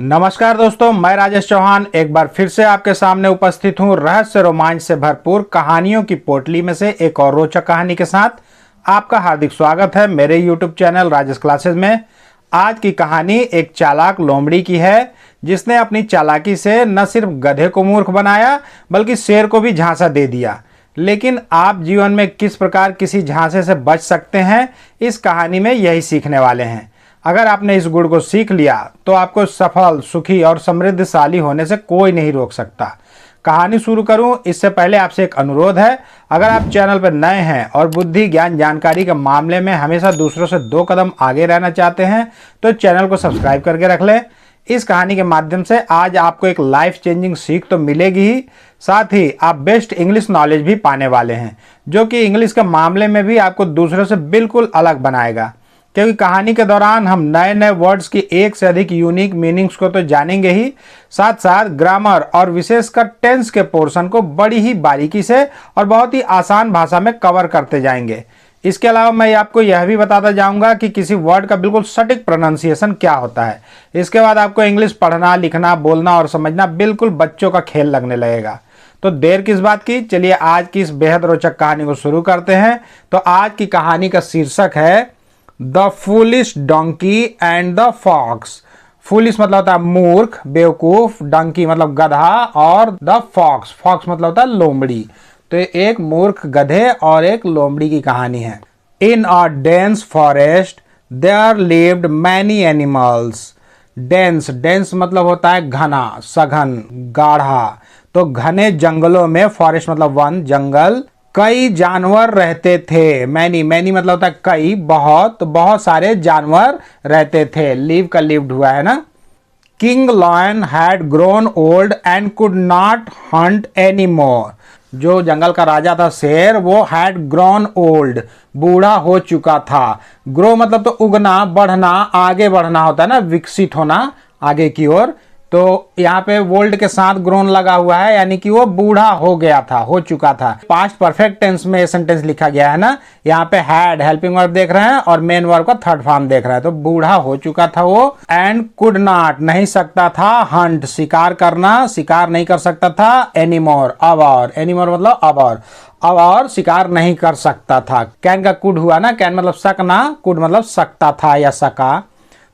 नमस्कार दोस्तों, मैं राजेश चौहान एक बार फिर से आपके सामने उपस्थित हूँ रहस्य रोमांच से भरपूर कहानियों की पोटली में से एक और रोचक कहानी के साथ। आपका हार्दिक स्वागत है मेरे YouTube चैनल राजेश क्लासेस में। आज की कहानी एक चालाक लोमड़ी की है, जिसने अपनी चालाकी से न सिर्फ गधे को मूर्ख बनाया बल्कि शेर को भी झांसा दे दिया। लेकिन आप जीवन में किस प्रकार किसी झांसे से बच सकते हैं, इस कहानी में यही सीखने वाले हैं। अगर आपने इस गुण को सीख लिया तो आपको सफल, सुखी और समृद्धशाली होने से कोई नहीं रोक सकता। कहानी शुरू करूं इससे पहले आपसे एक अनुरोध है। अगर आप चैनल पर नए हैं और बुद्धि, ज्ञान, जानकारी के मामले में हमेशा दूसरों से 2 कदम आगे रहना चाहते हैं तो चैनल को सब्सक्राइब करके रख लें। इस कहानी के माध्यम से आज आपको एक लाइफ चेंजिंग सीख तो मिलेगी ही, साथ ही आप बेस्ट इंग्लिश नॉलेज भी पाने वाले हैं, जो कि इंग्लिश के मामले में भी आपको दूसरों से बिल्कुल अलग बनाएगा। क्योंकि कहानी के दौरान हम नए नए वर्ड्स की एक से अधिक यूनिक मीनिंग्स को तो जानेंगे ही, साथ साथ ग्रामर और विशेषकर टेंस के पोर्शन को बड़ी ही बारीकी से और बहुत ही आसान भाषा में कवर करते जाएंगे। इसके अलावा मैं आपको यह भी बताता जाऊंगा कि किसी वर्ड का बिल्कुल सटीक प्रोनाउंसिएशन क्या होता है। इसके बाद आपको इंग्लिश पढ़ना, लिखना, बोलना और समझना बिल्कुल बच्चों का खेल लगने लगेगा। तो देर किस बात की, चलिए आज की इस बेहद रोचक कहानी को शुरू करते हैं। तो आज की कहानी का शीर्षक है the foolish donkey and the fox. Foolish मतलब होता है मूर्ख, बेवकूफ, डंकी मतलब गधा और द फॉक्स, फॉक्स मतलब होता है लोमड़ी। तो एक मूर्ख गधे और एक लोमड़ी की कहानी है। In a dense forest there lived many animals. Dense, dense मतलब होता है घना, सघन, गाढ़ा। तो घने जंगलों में, फॉरेस्ट मतलब वन, जंगल, कई जानवर रहते थे। मैनी, मैनी मतलब होता है कई, बहुत, बहुत सारे जानवर रहते थे। लिव का लिव्ड हुआ है ना। King lion had grown old and could not Hunt any more. जो जंगल का राजा था शेर, वो हैड ग्रोन ओल्ड, बूढ़ा हो चुका था। ग्रो मतलब तो उगना, बढ़ना, आगे बढ़ना होता है ना, विकसित होना आगे की ओर। तो यहाँ पे वर्ल्ड के साथ ग्रोन लगा हुआ है, यानी कि वो बूढ़ा हो गया था, हो चुका था। पास्ट परफेक्ट टेंस में ये सेंटेंस लिखा गया है ना। यहाँ पे हैड हेल्पिंग वर्ब देख रहे हैं और मेन वर्ब का थर्ड फॉर्म देख रहे हैं। तो बूढ़ा हो चुका था वो। एंड कुड नॉट, नहीं सकता था, हंट, शिकार करना, शिकार नहीं कर सकता था, एनीमोर, अब और, एनीमोर मतलब अब और शिकार नहीं कर सकता था। कैन का कुड हुआ ना, कैन मतलब सकना, कुड मतलब सकता था या सका।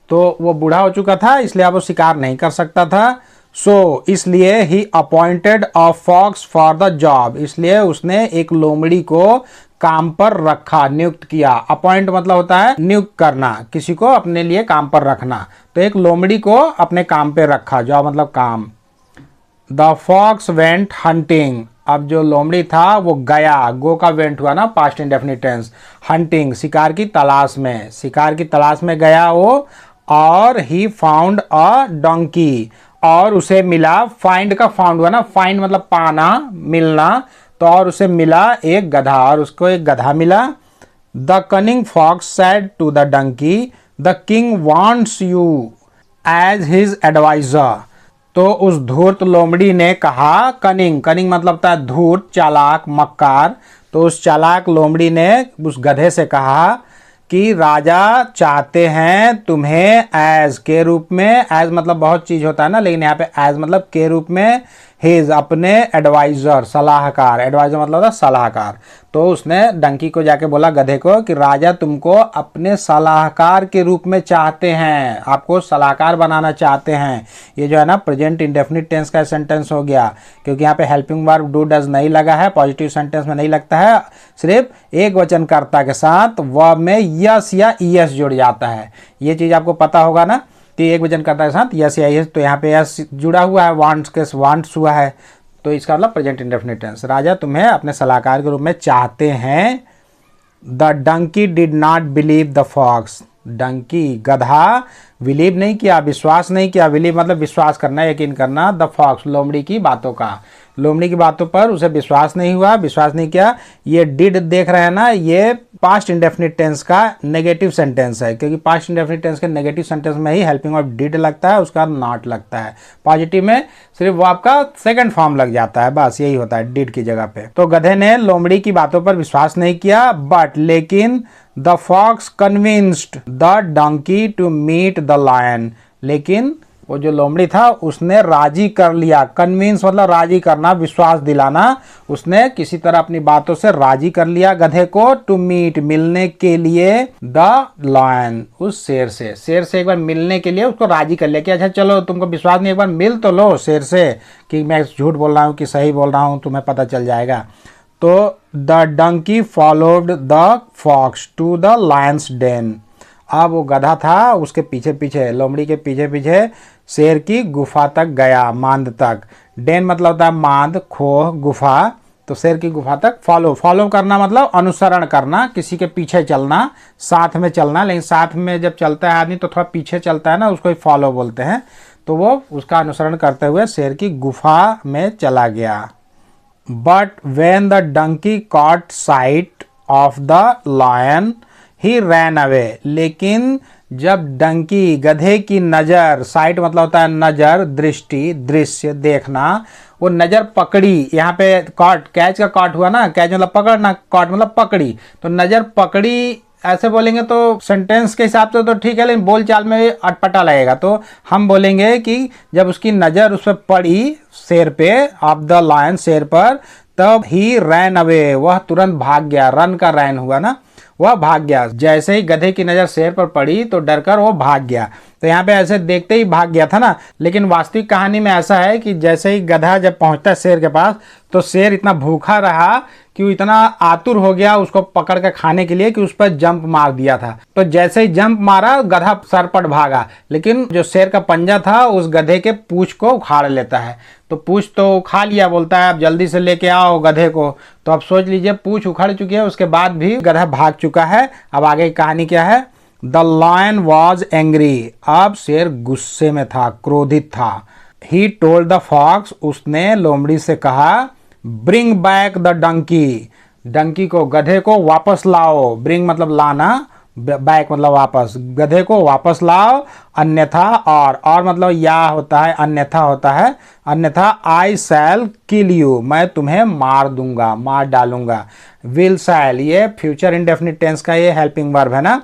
तो वो बूढ़ा हो चुका था, इसलिए अब वो शिकार नहीं कर सकता था। सो इसलिए ही appointed a fox for the job, इसलिए उसने एक लोमड़ी को काम पर रखा, नियुक्त किया। अपॉइंट मतलब होता है नियुक्त करना, किसी को अपने लिए काम पर रखना। तो एक लोमड़ी को अपने काम पे रखा, जॉब मतलब काम। The fox went hunting. अब जो लोमड़ी था वो गया, गो का वेंट हुआ ना, पास्ट इंडेफिनिट टेंस। हंटिंग, शिकार की तलाश में, शिकार की तलाश में गया वो। और ही फाउंड अ डोंकी, और उसे मिला, फाइंड का फाउंड हुआ ना, फाइंड मतलब पाना, मिलना। तो और उसे मिला एक गधा, और उसको एक गधा मिला। The cunning fox said to the donkey the king wants you as his adviser. तो उस धूर्त लोमड़ी ने कहा, कनिंग, कनिंग मतलब होता है धूर्त, चालाक, मक्कार। तो उस चालाक लोमड़ी ने उस गधे से कहा कि राजा चाहते हैं तुम्हें एज, के रूप में। एज मतलब बहुत चीज होता है ना, लेकिन यहाँ पे एज मतलब के रूप में, हिज अपने, एडवाइजर सलाहकार, एडवाइजर मतलब होता है सलाहकार। तो उसने डंकी को जाके बोला, गधे को, कि राजा तुमको अपने सलाहकार के रूप में चाहते हैं, आपको सलाहकार बनाना चाहते हैं। ये जो है ना प्रेजेंट इंडेफिनिट टेंस का सेंटेंस हो गया, क्योंकि यहाँ पे हेल्पिंग वर्ब डू डज नहीं लगा है, पॉजिटिव सेंटेंस में नहीं लगता है। सिर्फ एक वचनकर्ता के साथ वर्ब में यस या ईएस जुड़ जाता है। ये चीज आपको पता होगा ना कि एक वचनकर्ता के साथ यस या ईएस। तो यहाँ पे यस जुड़ा हुआ है, वांट्स के वांट्स हुआ है, तो इसका मतलब प्रेजेंट इंडेफिनिट टेंस। राजा तुम्हें अपने सलाहकार के रूप में चाहते हैं। The donkey did not believe the fox. Donkey, गधा, बिलीव नहीं किया, विश्वास नहीं किया। बिलीव मतलब विश्वास करना, यकीन करना। द फॉक्स, लोमड़ी की बातों का, लोमड़ी की बातों पर उसे विश्वास नहीं हुआ, विश्वास नहीं किया। ये डिड देख रहे हैं ना, ये पास्ट इंडेफिनिट टेंस का नेगेटिव सेंटेंस है, क्योंकि पास्ट इंडेफिनिट टेंस के नेगेटिव सेंटेंस में ही हेल्पिंग वर्ब डिड लगता है, उसका नॉट लगता है। पॉजिटिव में सिर्फ वो आपका सेकंड फॉर्म लग जाता है, बस यही होता है डिड की जगह पे। तो गधे ने लोमड़ी की बातों पर विश्वास नहीं किया, बट लेकिन the fox convinced the donkey to meet the lion. लेकिन वो जो लोमड़ी था उसने राजी कर लिया। कन्विंस मतलब राजी करना, विश्वास दिलाना। उसने किसी तरह अपनी बातों से राजी कर लिया गधे को, टू मीट मिलने के लिए, द लायन उस शेर से। शेर से एक बार मिलने के लिए उसको राजी कर लिया कि अच्छा चलो, तुमको विश्वास नहीं, एक बार मिल तो लो शेर से कि मैं झूठ बोल रहा हूँ कि सही बोल रहा हूँ, तुम्हें पता चल जाएगा। तो the donkey followed the fox to the lion's den. अब वो गधा था उसके पीछे पीछे, लोमड़ी के पीछे पीछे शेर की गुफा तक गया, मांद तक। डेन मतलब होता है मांद, खोह, गुफा। तो शेर की गुफा तक फॉलो करना मतलब अनुसरण करना, किसी के पीछे चलना, साथ में चलना। लेकिन साथ में जब चलता है आदमी तो थोड़ा पीछे चलता है ना, उसको ही फॉलो बोलते हैं। तो वो उसका अनुसरण करते हुए शेर की गुफा में चला गया। But when the donkey caught sight of the lion he ran away. लेकिन जब डंकी, गधे की नज़र, साइट मतलब होता है नज़र, दृष्टि, दृश्य, देखना, वो नज़र पकड़ी। यहाँ पे कॉट, कैच का कॉट हुआ ना, कैच मतलब पकड़ना, कॉट मतलब पकड़ी। तो नज़र पकड़ी ऐसे बोलेंगे तो सेंटेंस के हिसाब से तो ठीक है, लेकिन बोल चाल में अटपटा लगेगा। तो हम बोलेंगे कि जब उसकी नज़र उस पर पड़ी, शेर पे, ऑफ द लायन, शेर पर, तब ही रैन अवे, वह तुरंत भाग गया। रन का रैन हुआ ना, वह भाग गया। जैसे ही गधे की नज़र शेर पर पड़ी तो डरकर वो भाग गया। तो यहाँ पे ऐसे देखते ही भाग गया था ना, लेकिन वास्तविक कहानी में ऐसा है कि जैसे ही गधा जब पहुँचता है शेर के पास, तो शेर इतना भूखा रहा कि वो इतना आतुर हो गया उसको पकड़ कर खाने के लिए कि उस पर जंप मार दिया था। तो जैसे ही जंप मारा, गधा सरपट भागा, लेकिन जो शेर का पंजा था उस गधे के पूंछ को उखाड़ लेता है। तो पूंछ तो खा लिया, बोलता है अब जल्दी से लेके आओ गधे को। तो अब सोच लीजिए, पूंछ उखड़ चुकी है, उसके बाद भी गधा भाग चुका है। अब आगे की कहानी क्या है? The lion was angry. अब शेर गुस्से में था, क्रोधित था। ही टोल्ड द फॉक्स, उसने लोमड़ी से कहा, bring back the donkey. Donkey को, गधे को वापस लाओ। ब्रिंग मतलब लाना, बैक मतलब वापस। गधे को वापस लाओ, अन्यथा, और मतलब या होता है, अन्यथा होता है, अन्यथा आई शैल किल यू, मैं तुम्हें मार दूंगा, मार डालूंगा। विल शैल, ये फ्यूचर इंडेफिनिट टेंस का ये हेल्पिंग वर्ब है ना।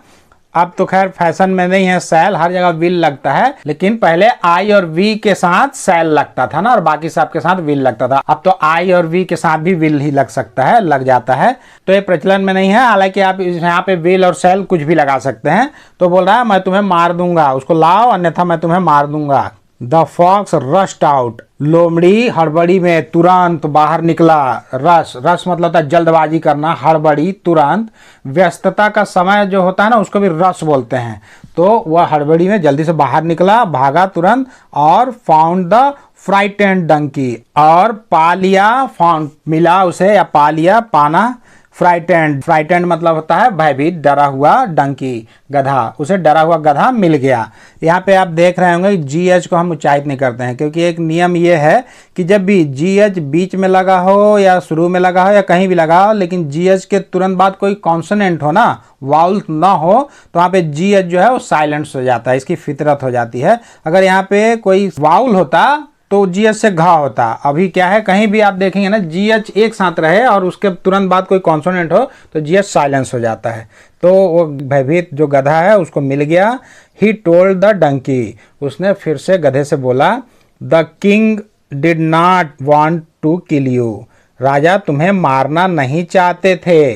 अब तो खैर फैशन में नहीं है शैल, हर जगह विल लगता है, लेकिन पहले आई और वी के साथ शैल लगता था ना, और बाकी सब के साथ विल लगता था। अब तो आई और वी के साथ भी विल ही लग सकता है, लग जाता है। तो ये प्रचलन में नहीं है, हालांकि आप यहाँ पे विल और शैल कुछ भी लगा सकते हैं। तो बोल रहा है मैं तुम्हें मार दूंगा, उसको लाओ, अन्यथा मैं तुम्हें मार दूंगा। The fox rushed out. लोमड़ी हड़बड़ी में तुरंत बाहर निकला। रश मतलब था जल्दबाजी करना, हड़बड़ी, तुरंत। व्यस्तता का समय जो होता है ना, उसको भी रश बोलते हैं। तो वह हड़बड़ी में जल्दी से बाहर निकला, भागा तुरंत, और फाउंड द फ्राइटेंड डंकी, और पा लिया, फाउंड मिला उसे, या पा लिया, पाना। फ्राइटेंड मतलब होता है भयभीत, डरा हुआ, डंकी गधा, उसे डरा हुआ गधा मिल गया। यहाँ पे आप देख रहे होंगे GH को हम उच्चारित नहीं करते हैं, क्योंकि एक नियम ये है कि जब भी GH बीच में लगा हो या शुरू में लगा हो या कहीं भी लगा हो, लेकिन GH के तुरंत बाद कोई कॉन्सोनेंट हो ना, वाउल ना हो, तो वहाँ पे GH जो है वो साइलेंस हो जाता है, इसकी फितरत हो जाती है। अगर यहाँ पे कोई वाउल होता तो GH से घा होता। अभी क्या है, कहीं भी आप देखेंगे ना GH एक साथ रहे और उसके तुरंत बाद कोई कॉन्सोनेंट हो तो GH साइलेंस हो जाता है। तो वो भयभीत जो गधा है उसको मिल गया। ही टोल्ड द डंकी, उसने फिर से गधे से बोला, the king did not want to kill you, राजा तुम्हें मारना नहीं चाहते थे।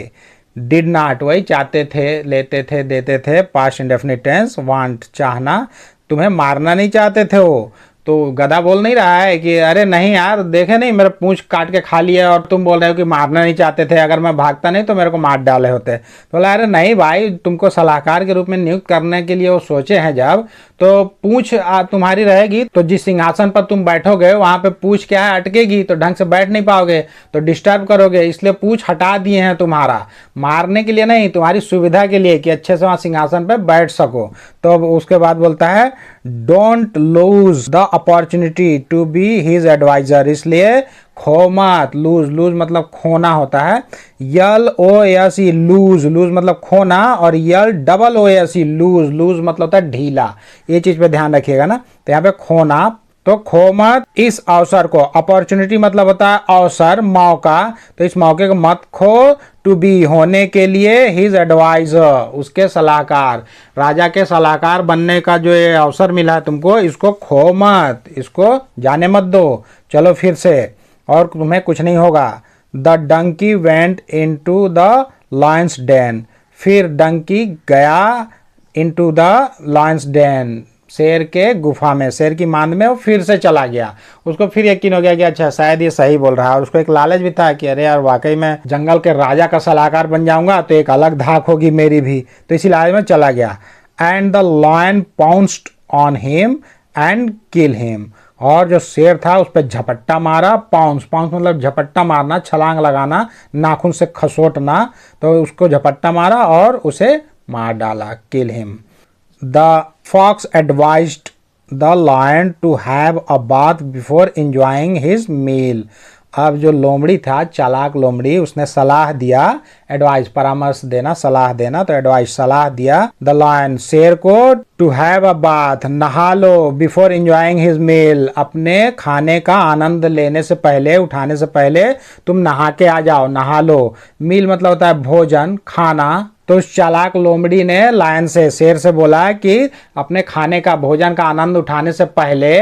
डिड नॉट वही चाहते थे, लेते थे, देते थे, पास्ट इंडेफिनिट टेंस, वांट चाहना, तुम्हें मारना नहीं चाहते थे वो। तो गधा बोल नहीं रहा है कि अरे नहीं यार, देखे नहीं मेरा पूंछ काट के खा लिया, और तुम बोल रहे हो कि मारना नहीं चाहते थे, अगर मैं भागता नहीं तो मेरे को मार डाले होते। तो बोला अरे नहीं भाई, तुमको सलाहकार के रूप में नियुक्त करने के लिए वो सोचे हैं जब, तो पूंछ तुम्हारी रहेगी, तो जिस सिंहासन पर तुम बैठोगे वहां पे पूंछ क्या है, अटकेगी, तो ढंग से बैठ नहीं पाओगे, तो डिस्टर्ब करोगे, इसलिए पूंछ हटा दिए हैं तुम्हारा, मारने के लिए नहीं, तुम्हारी सुविधा के लिए कि अच्छे से वहां सिंहासन पे बैठ सको। तो अब उसके बाद बोलता है, don't lose the opportunity to be his adviser, इसलिए खो मत। लूज मतलब खोना होता है। LOSE लूज मतलब खोना, और LOOSE लूज मतलब होता है ढीला। ये चीज पे ध्यान रखिएगा ना। तो यहाँ पे खोना, तो खो मत इस अवसर को। अपॉर्चुनिटी मतलब होता है अवसर, मौका, तो इस मौके को मत खो। टू बी होने के लिए हिज एडवाइजर, उसके सलाहकार, राजा के सलाहकार बनने का जो ये अवसर मिला है तुमको, इसको खो मत, इसको जाने मत दो। चलो फिर से, और तुम्हें कुछ नहीं होगा। The donkey went in to the lion's den, फिर डंकी गया इनटू द लायंस डेन, शेर के गुफा में, शेर की मांद में वो फिर से चला गया। उसको फिर यकीन हो गया कि अच्छा शायद ये सही बोल रहा है, और उसको एक लालच भी था कि अरे यार वाकई में जंगल के राजा का सलाहकार बन जाऊंगा तो एक अलग धाक होगी मेरी भी, तो इसी लालच में चला गया। And the lion pounced on him and kill him, और जो शेर था उस पर झपट्टा मारा। पाउंस, पाउंस मतलब झपट्टा मारना, छलांग लगाना, नाखून से खसोटना, तो उसको झपट्टा मारा और उसे मार डाला, kill him. The fox advised the lion to have a bath before enjoying his meal. अब जो लोमड़ी था, चालाक लोमड़ी, उसने सलाह दिया, एडवाइस परामर्श देना, सलाह देना, तो एडवाइस सलाह दिया द लायन, शेर को, टू हैव अ बाथ, नहा लो, बिफोर एंजॉयिंग हिज मील, अपने खाने का आनंद लेने से पहले, उठाने से पहले तुम नहा के आ जाओ, नहा लो। मील मतलब होता है भोजन, खाना। तो उस चालाक लोमड़ी ने लायन से, शेर से बोला कि अपने खाने का, भोजन का आनंद उठाने से पहले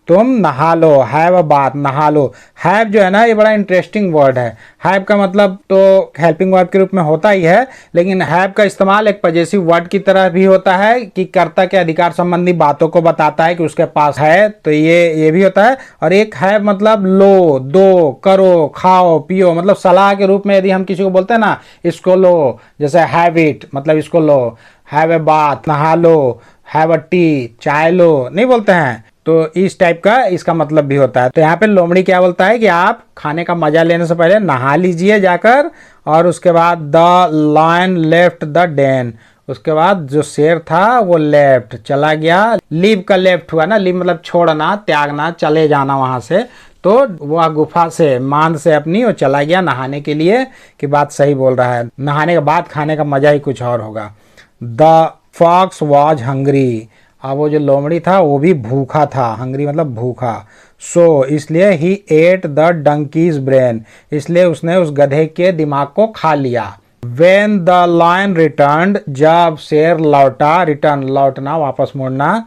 तुम नहा लो, हैव अ बात, नहा लो। हैव जो है ना, ये बड़ा इंटरेस्टिंग वर्ड है। हैव का मतलब तो हेल्पिंग वर्ब के रूप में होता ही है, लेकिन हैव का इस्तेमाल एक पजेसिव वर्ड की तरह भी होता है कि कर्ता के अधिकार संबंधी बातों को बताता है कि उसके पास है, तो ये भी होता है। और एक हैव मतलब लो, दो, करो, खाओ, पियो, मतलब सलाह के रूप में यदि हम किसी को बोलते हैं ना, इसको लो, जैसे हैव इट मतलब इसको लो, हैव ए बाथ नहा लो, हैव अ टी चाय लो, नहीं बोलते हैं, तो इस टाइप का इसका मतलब भी होता है। तो यहाँ पे लोमड़ी क्या बोलता है कि आप खाने का मजा लेने से पहले नहा लीजिए जाकर, और उसके बाद the lion left the den, उसके बाद जो शेर था वो लेफ्ट चला गया। लीव का लेफ्ट हुआ ना, लीव मतलब छोड़ना, त्यागना, चले जाना वहां से, तो वह गुफा से, मांद से अपनी वो चला गया नहाने के लिए। कि बात सही बोल रहा है, नहाने के बाद खाने का मजा ही कुछ और होगा। द फॉक्स वॉज हंग्री, अब वो जो लोमड़ी था वो भी भूखा था, हंग्री मतलब भूखा। सो इसलिए ही एट द डंकीज ब्रेन, इसलिए उसने उस गधे के दिमाग को खा लिया। When the lion returned, जब शेर लौटा, रिटर्न लौटना, वापस मुड़ना,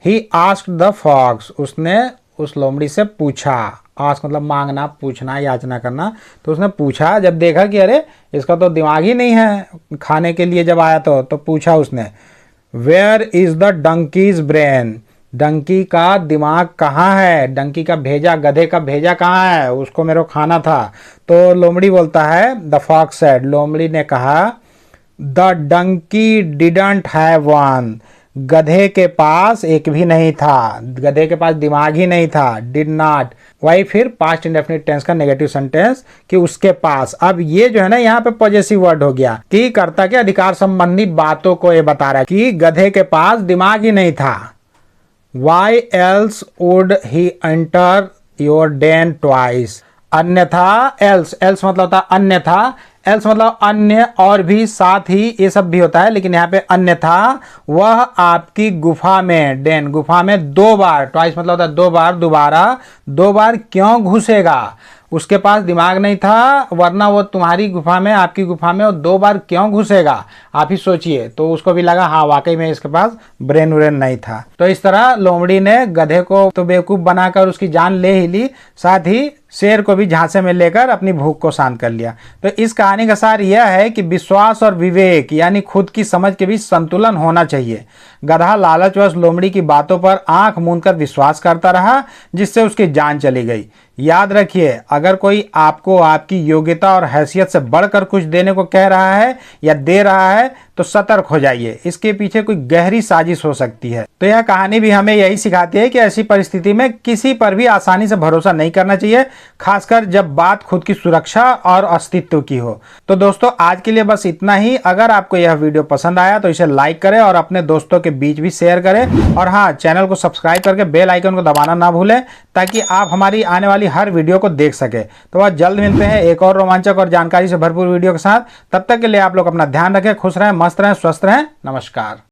he asked the fox, उसने उस लोमड़ी से पूछा, आस्क मतलब मांगना, पूछना, याचना करना, तो उसने पूछा, जब देखा कि अरे इसका तो दिमाग ही नहीं है खाने के लिए, जब आया तो पूछा उसने, where is the donkey's brain, donkey का दिमाग कहाँ है, डंकी का भेजा, गधे का भेजा कहाँ है, उसको मेरे को खाना था। तो लोमड़ी बोलता है, द फॉक्स सेड, लोमड़ी ने कहा, the donkey didn't have one, गधे के पास एक भी नहीं था, गधे के पास दिमाग ही नहीं था। डिड नॉट, वही फिर पास्ट इंडेफिनिट टेंस का नेगेटिव सेंटेंस कि उसके पास। अब ये जो है ना यहाँ पे पॉजेसिव वर्ड हो गया कि कर्ता के अधिकार संबंधी बातों को ये बता रहा है कि गधे के पास दिमाग ही नहीं था। Why else would he enter your den twice? अन्यथा, else, else मतलब होता है अन्यथा, else मतलब अन्य और भी, साथ ही, ये सब भी होता है, लेकिन यहाँ पे अन्यथा वह आपकी गुफा में, डेन गुफा में दो बार, ट्वाइस मतलब होता है दो बार, दोबारा, दो बार क्यों घुसेगा, उसके पास दिमाग नहीं था, वरना वो तुम्हारी गुफा में, आपकी गुफा में वो दो बार क्यों घुसेगा, आप ही सोचिए। तो उसको भी लगा हाँ वाकई में इसके पास ब्रेन व्रेन नहीं था। तो इस तरह लोमड़ी ने गधे को तो बेवकूफ बनाकर उसकी जान ले ही ली, साथ ही शेर को भी झांसे में लेकर अपनी भूख को शांत कर लिया। तो इस कहानी का सार यह है कि विश्वास और विवेक यानी खुद की समझ के बीच संतुलन होना चाहिए। गधा लालचवश लोमड़ी की बातों पर आंख मूंदकर विश्वास करता रहा, जिससे उसकी जान चली गई। याद रखिए, अगर कोई आपको आपकी योग्यता और हैसियत से बढ़कर कुछ देने को कह रहा है या दे रहा है तो सतर्क हो जाइए, इसके पीछे कोई गहरी साजिश हो सकती है। तो यह कहानी भी हमें यही सिखाती है कि ऐसी परिस्थिति में किसी पर भी आसानी से भरोसा नहीं करना चाहिए, खासकर जब बात खुद की सुरक्षा और अस्तित्व की हो। तो दोस्तों आज के लिए बस इतना ही। अगर आपको यह वीडियो पसंद आया तो इसे लाइक करें और अपने दोस्तों के बीच भी शेयर करें, और हाँ, चैनल को सब्सक्राइब करके बेल आइकन को दबाना ना भूलें, ताकि आप हमारी आने वाली हर वीडियो को देख सके। तो बस जल्द मिलते हैं एक और रोमांचक और जानकारी से भरपूर वीडियो के साथ। तब तक के लिए आप लोग अपना ध्यान रखें, खुश रहें, मस्त रहें, स्वस्थ रहें। नमस्कार।